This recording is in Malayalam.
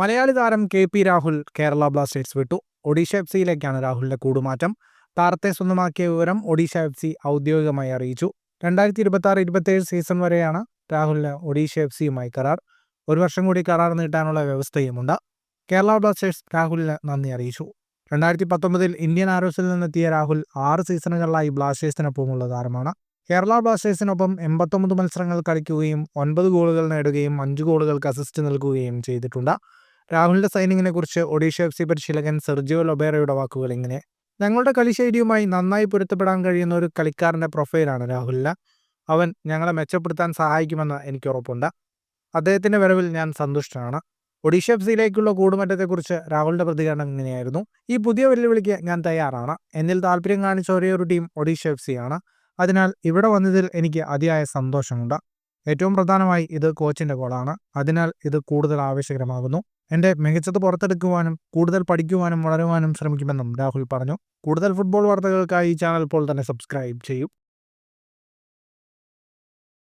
മലയാളി താരം KP രാഹുൽ കേരള ബ്ലാസ്റ്റേഴ്സ് വിട്ടു. ഒഡീഷ FC-യിലേക്കാണ് രാഹുലിന്റെ കൂടുമാറ്റം. താരത്തെ സ്വന്തമാക്കിയ വിവരം ഒഡീഷ FC ഔദ്യോഗികമായി അറിയിച്ചു. 2026-27 സീസൺ വരെയാണ് രാഹുലിന് ഒഡീഷ FC-യുമായി കരാർ. ഒരു വർഷം കൂടി കരാർ നീട്ടാനുള്ള വ്യവസ്ഥയുമുണ്ട്. കേരള ബ്ലാസ്റ്റേഴ്സ് രാഹുലിന് നന്ദി അറിയിച്ചു. 2019 ഇന്ത്യൻ ആരോസിൽ നിന്നെത്തിയ രാഹുൽ 6 സീസണുകളിലായി ബ്ലാസ്റ്റേഴ്സിനൊപ്പമുള്ള താരമാണ്. കേരള ബ്ലാസ്റ്റേഴ്സിനൊപ്പം 89 മത്സരങ്ങൾ കളിക്കുകയും 9 ഗോളുകൾ നേടുകയും 5 ഗോളുകൾക്ക് അസിസ്റ്റ് നൽകുകയും ചെയ്തിട്ടുണ്ട്. രാഹുലിന്റെ സൈനിങ്ങിനെ കുറിച്ച് ഒഡീഷ FC പരിശീലകൻ സെർജിയോ ലൊബേറയുടെ വാക്കുകൾ ഇങ്ങനെ: ഞങ്ങളുടെ കളിശൈലിയുമായി നന്നായി പൊരുത്തപ്പെടാൻ കഴിയുന്ന ഒരു കളിക്കാരന്റെ പ്രൊഫൈലാണ് രാഹുലിന്. അവൻ ഞങ്ങളെ മെച്ചപ്പെടുത്താൻ സഹായിക്കുമെന്ന് എനിക്ക് ഉറപ്പുണ്ട്. അദ്ദേഹത്തിന്റെ വരവിൽ ഞാൻ സന്തുഷ്ടനാണ്. ഒഡീഷ FC-യിലേക്കുള്ള കൂടുമാറ്റത്തെക്കുറിച്ച് രാഹുലിന്റെ പ്രതികരണം ഇങ്ങനെയായിരുന്നു: ഈ പുതിയ വെല്ലുവിളിക്ക് ഞാൻ തയ്യാറാണ്. എന്നിൽ താല്പര്യം കാണിച്ച ഒരേയൊരു ടീം ഒഡീഷ FC-യാണ്. അതിനാൽ ഇവിടെ വന്നതിൽ എനിക്ക് അതിയായ സന്തോഷമുണ്ട്. ഏറ്റവും പ്രധാനമായി ഇത് കോച്ചിന്റെ കോളാണ്. അതിനാൽ ഇത് കൂടുതൽ ആവേശകരമാകുന്നു. എൻ്റെ മികച്ചത് പുറത്തെടുക്കുവാനും കൂടുതൽ പഠിക്കുവാനും വളരുവാനും ശ്രമിക്കുമെന്നും രാഹുൽ പറഞ്ഞു. കൂടുതൽ ഫുട്ബോൾ വാർത്തകൾക്കായി ഈ ചാനൽ ഇപ്പോൾ തന്നെ സബ്സ്ക്രൈബ് ചെയ്യൂ.